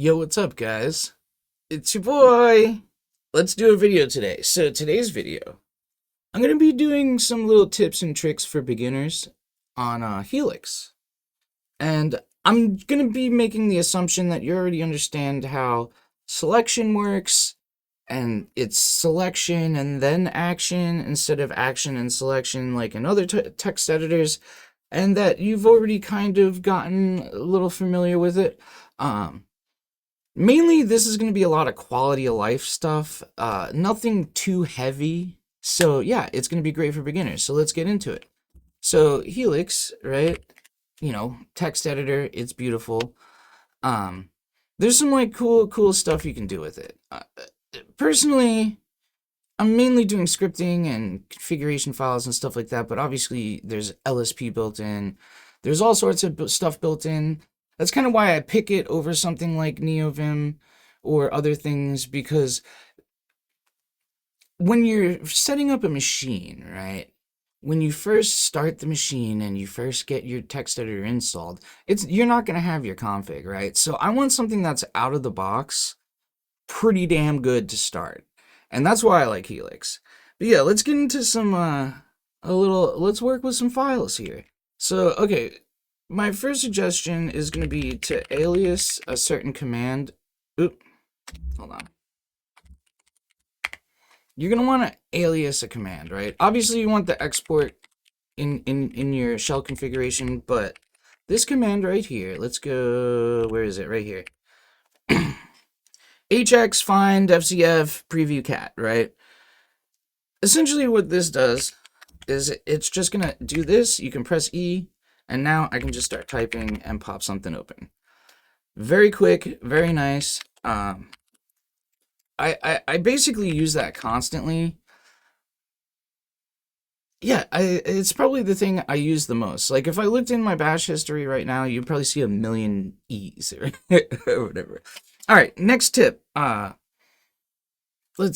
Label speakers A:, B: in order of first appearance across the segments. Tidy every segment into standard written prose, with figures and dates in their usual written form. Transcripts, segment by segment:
A: Yo, what's up, guys? It's your boy. Let's do a video today. So, today's video, I'm going to be doing some little tips and tricks for beginners on Helix. And I'm going to be making the assumption that you already understand how selection works, and it's selection and then action instead of action and selection like in other text editors, and that you've already kind of gotten a little familiar with it. Mainly, this is going to be a lot of quality of life stuff, nothing too heavy. So, yeah, it's going to be great for beginners. So, let's get into it. So, Helix, right? Text editor, it's beautiful. There's some like cool stuff you can do with it. Personally, I'm mainly doing scripting and configuration files and stuff like that, but obviously, there's LSP built in. There's all sorts of stuff built in. That's kind of why I pick it over something like NeoVim or other things, because when you're setting up a machine, right? When you first start the machine and you first get your text editor installed, you're not going to have your config, right? So I want something that's out of the box, pretty damn good to start. And that's why I like Helix. But yeah, let's get into let's work with some files here. So, okay. My first suggestion is going to be to alias a certain command. Oop, hold on. You're going to want to alias a command, right? Obviously, you want the export in your shell configuration, but this command right here, let's go, where is it? Right here. hx find fcf preview cat, right? Essentially what this does is it's just going to do this. You can press E. And now I can just start typing and pop something open. Very quick, very nice. I basically use that constantly. Yeah, it's probably the thing I use the most. Like if I looked in my bash history right now, you'd probably see a million E's or whatever. All right, next tip. Let's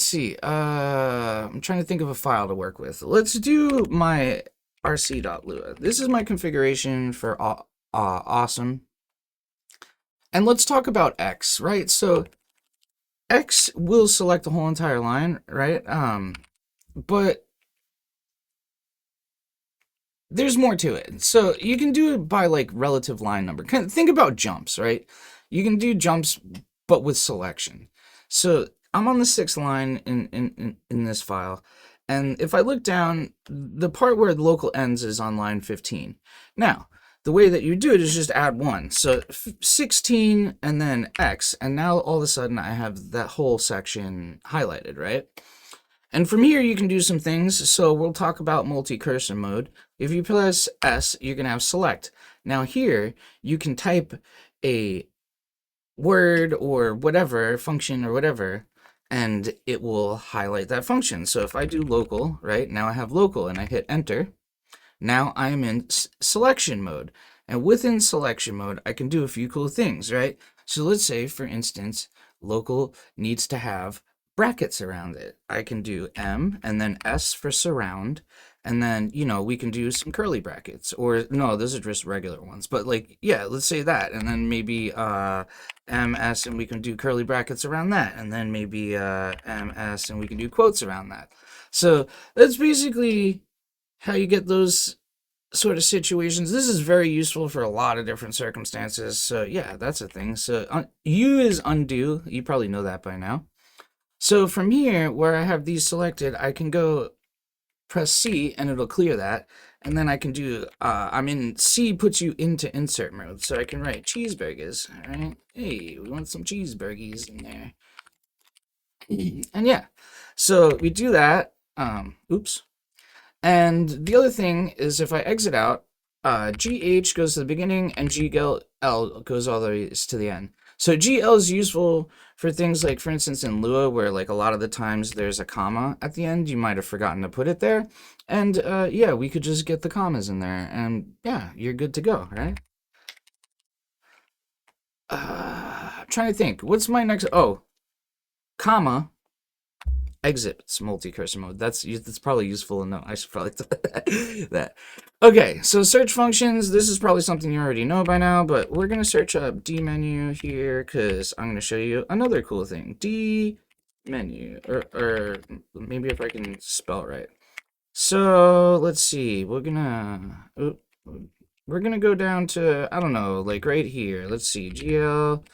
A: see. I'm trying to think of a file to work with. Let's do my rc.lua. This is my configuration for awesome. And let's talk about X, right? So X will select the whole entire line, right? But there's more to it. So you can do it by like relative line number. Think about jumps, right? You can do jumps, but with selection. So I'm on the 6th line in this file. And if I look down, the part where the local ends is on line 15. Now, the way that you do it is just add 1. So 16 and then X. And now all of a sudden I have that whole section highlighted, right? And from here you can do some things. So we'll talk about multi-cursor mode. If you press S, you're going to have select. Now here you can type a word or whatever, function or whatever, and it will highlight that function. So if I do local, right, now I have local and I hit enter, now I'm in selection mode. And within selection mode, I can do a few cool things, right? So let's say, for instance, local needs to have brackets around it. I can do M and then S for surround. And then, we can do some curly brackets. Or, no, those are just regular ones. But, like, yeah, let's say that. And then maybe MS, and we can do curly brackets around that. And then maybe MS, and we can do quotes around that. So that's basically how you get those sort of situations. This is very useful for a lot of different circumstances. So, yeah, that's a thing. So, U is undo. You probably know that by now. So from here, where I have these selected, I can go press C and it'll clear that. And then I can do, C puts you into insert mode. So I can write cheeseburgers, all right? Hey, we want some cheeseburgers in there. And yeah, so we do that. Oops. And the other thing is if I exit out, GH goes to the beginning and GL goes all the way to the end. So GL is useful for things like, for instance, in Lua, where like a lot of the times there's a comma at the end. You might have forgotten to put it there. And yeah, we could just get the commas in there. And yeah, you're good to go, right? I'm trying to think. What's my next? Oh, comma. exits multi-cursor mode. That's probably useful to know. I should probably tell that. Okay, so search functions. This is probably something you already know by now, but we're gonna search up D menu here because I'm gonna show you another cool thing. D menu, or maybe if I can spell it right. So let's see. We're gonna go down to, I don't know, like right here. Let's see, GL.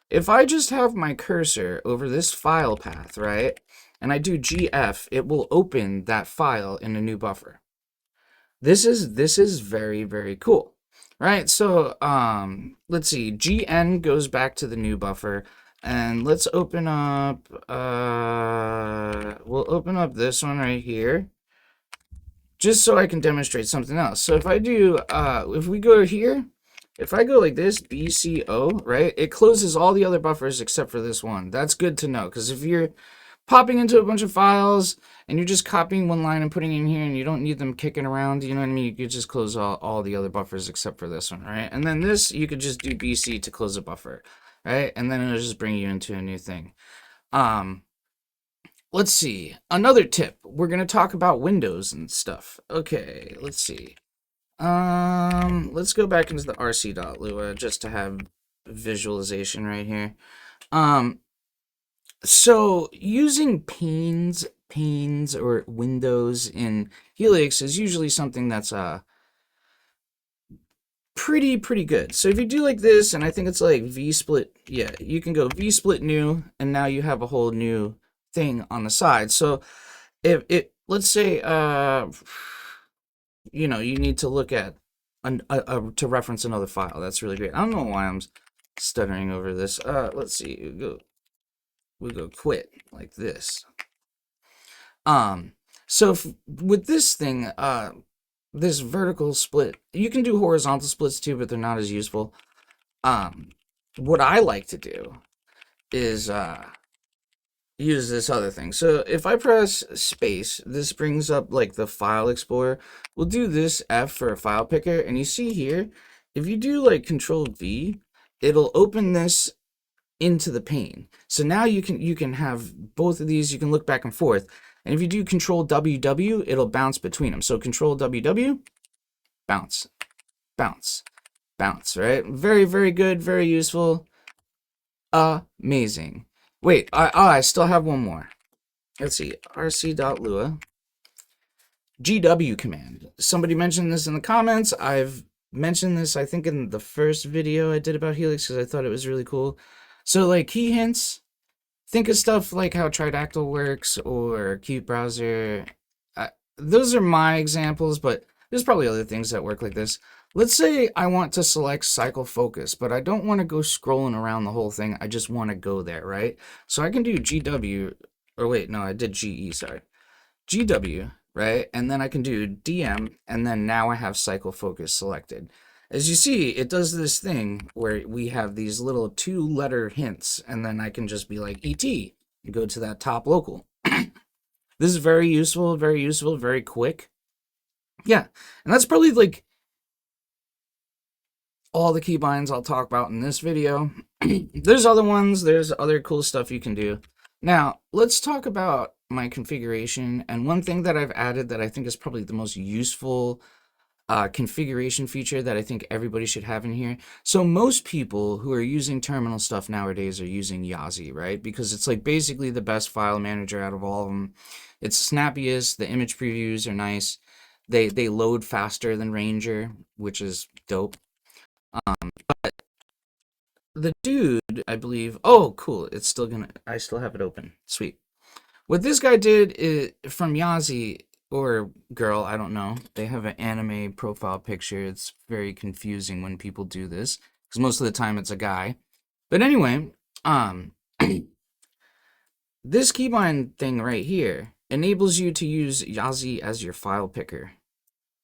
A: If I just have my cursor over this file path, right, and I do GF, it will open that file in a new buffer. This is very, very cool, right? So let's see, GN goes back to the new buffer, and let's open up, we'll open up this one right here, just so I can demonstrate something else. So if I do, if we go here, if I go like this, BCO, right, it closes all the other buffers except for this one. That's good to know, because if you're popping into a bunch of files and you're just copying one line and putting it in here and you don't need them kicking around, you know what I mean? You could just close all the other buffers except for this one, right? And then this, you could just do BC to close a buffer, right? And then it'll just bring you into a new thing. Let's see. Another tip. We're going to talk about windows and stuff. Okay, let's see. Let's go back into the rc.lua just to have visualization right here. So using panes or windows in Helix is usually something that's pretty good. So if you do like this, and I think it's like v-split, yeah, you can go v-split new, and now you have a whole new thing on the side. So if it, let's say, you know, you need to look at to reference another file. That's really great. I don't know why I'm stuttering over this. Let's see. We go quit like this. So with this thing, this vertical split, you can do horizontal splits too, but they're not as useful. What I like to do is use this other thing. So if I press space, this brings up like the file explorer. We'll do this F for a file picker, and you see here, if you do like Control V, it'll open this into the pane. So now you can have both of these. You can look back and forth, and if you do Control WW, it'll bounce between them. So Control WW, bounce, bounce, bounce. Right? Very, very good. Very useful. Amazing. Wait, I still have one more. Let's see, rc.lua GW command. Somebody mentioned this in the comments. I've mentioned this, I think, in the first video I did about Helix because I thought it was really cool. So, like, key hints, think of stuff like how Tridactyl works or Qt Browser. Those are my examples, but there's probably other things that work like this. Let's say I want to select cycle focus, but I don't want to go scrolling around the whole thing. I just want to go there, right? So I can do GW, or wait, no, I did GE, sorry. GW, right? And then I can do DM, and then now I have cycle focus selected. As you see, it does this thing where we have these little 2-letter hints, and then I can just be like ET and go to that top local. This is very useful, very quick. Yeah, and that's probably like all the keybinds I'll talk about in this video. There's other ones, there's other cool stuff you can do. Now, let's talk about my configuration, and one thing that I've added that I think is probably the most useful configuration feature that I think everybody should have in here. So most people who are using terminal stuff nowadays are using Yazi, right? Because it's like basically the best file manager out of all of them. It's snappiest, the image previews are nice. They load faster than Ranger, which is dope. But the dude, I believe, oh cool, it's still gonna, I still have it open, sweet. What this guy did is, from Yazi, or girl, I don't know, they have an anime profile picture. It's very confusing when people do this, because most of the time it's a guy. But anyway, this keybind thing right here enables you to use Yazi as your file picker,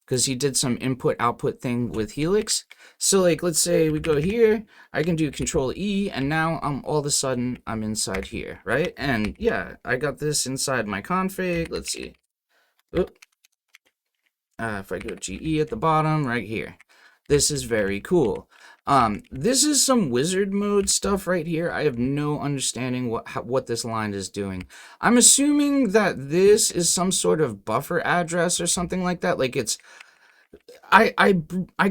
A: because he did some input-output thing with Helix. So like, let's say we go here, I can do Control E, and now all of a sudden I'm inside here, right? And yeah, I got this inside my config. Let's see. Oop. If I go GE at the bottom, right here. This is very cool. This is some wizard mode stuff right here. I have no understanding what this line is doing. I'm assuming that this is some sort of buffer address or something like that. Like it's I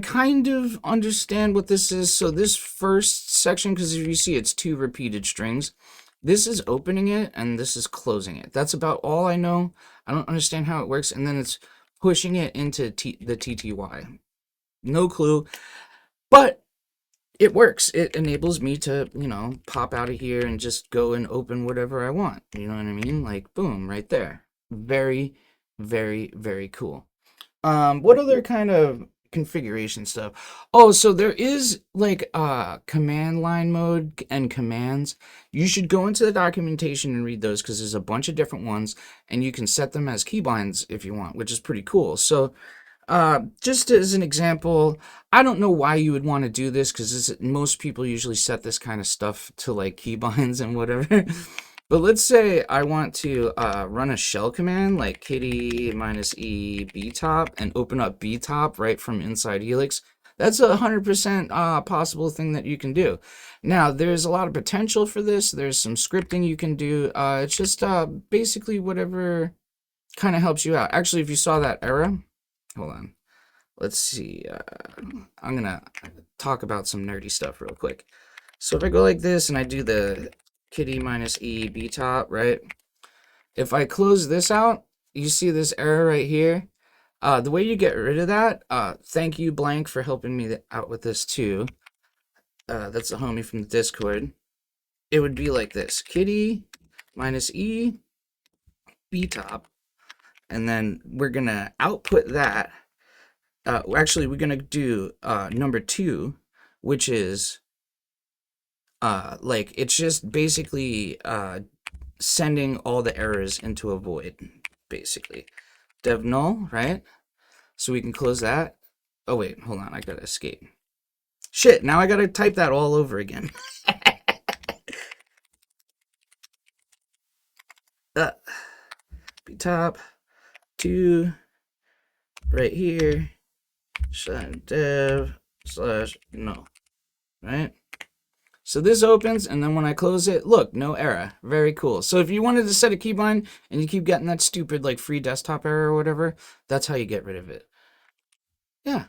A: kind of understand what this is. So this first section, because if you see it's two repeated strings, this is opening it and this is closing it. That's about all I know. I don't understand how it works. And then it's pushing it into the TTY. No clue. But it works. It enables me to, pop out of here and just go and open whatever I want. You know what I mean? Like, boom, right there. Very, very, very cool. What other kind of configuration stuff? Oh, so there is like command line mode and commands. You should go into the documentation and read those because there's a bunch of different ones and you can set them as keybinds if you want, which is pretty cool. So just as an example, I don't know why you would want to do this because most people usually set this kind of stuff to like keybinds and whatever. But let's say I want to run a shell command like kitty -e btop and open up btop right from inside Helix. That's 100% possible thing that you can do. Now, there's a lot of potential for this. There's some scripting you can do. It's just basically whatever kind of helps you out. Actually, if you saw that error, hold on. Let's see. I'm going to talk about some nerdy stuff real quick. So if I go like this and I do the kitty -e btop, right? If I close this out, you see this error right here. The way you get rid of that, thank you blank for helping me out with this too. That's a homie from the Discord. It would be like this: kitty -e btop, and then we're gonna output that. Actually, we're gonna do number 2, which is like it's just basically sending all the errors into a void, basically. Dev null, right? So we can close that. Oh wait, hold on, I gotta escape. Shit, now I gotta type that all over again. Btop 2 right here /dev/null, right? So this opens, and then when I close it, look, no error. Very cool. So if you wanted to set a keybind and you keep getting that stupid like free desktop error or whatever, that's how you get rid of it. Yeah.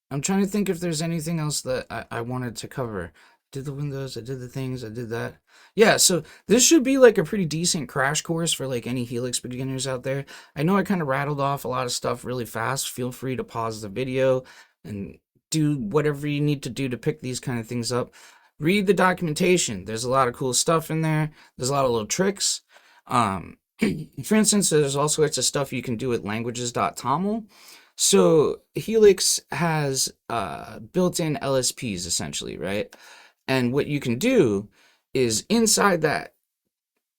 A: I'm trying to think if there's anything else that I wanted to cover. Did the windows, I did the things, I did that. Yeah, so this should be like a pretty decent crash course for like any Helix beginners out there. I know I kind of rattled off a lot of stuff really fast. Feel free to pause the video and do whatever you need to do to pick these kind of things up. Read the documentation. There's a lot of cool stuff in there. There's a lot of little tricks. For instance, there's all sorts of stuff you can do with languages.toml. So Helix has built-in LSPs essentially, right? And what you can do is inside that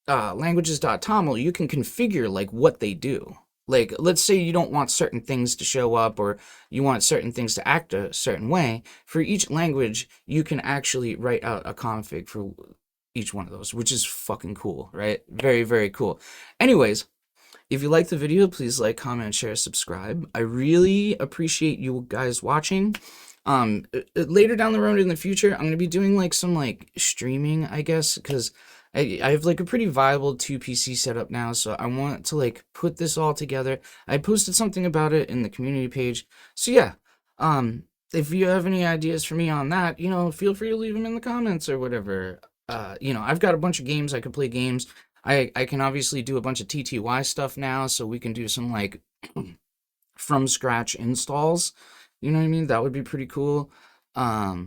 A: languages.toml, you can configure like what they do. Like, let's say you don't want certain things to show up or you want certain things to act a certain way. For each language, you can actually write out a config for each one of those, which is fucking cool, right? Very, very cool. Anyways, if you like the video, please like, comment, share, subscribe. I really appreciate you guys watching. Later down the road in the future, I'm going to be doing like some like streaming, I guess, because I have like a pretty viable 2 PC setup now, so I want to like put this all together. I posted something about it in the community page. So yeah, if you have any ideas for me on that, feel free to leave them in the comments or whatever. I've got a bunch of games. I could play games. I can obviously do a bunch of TTY stuff now, so we can do some like from scratch installs. You know what I mean? That would be pretty cool. Yeah.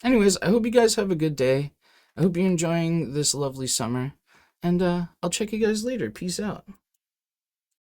A: Anyways, I hope you guys have a good day. I hope you're enjoying this lovely summer. And I'll check you guys later. Peace out.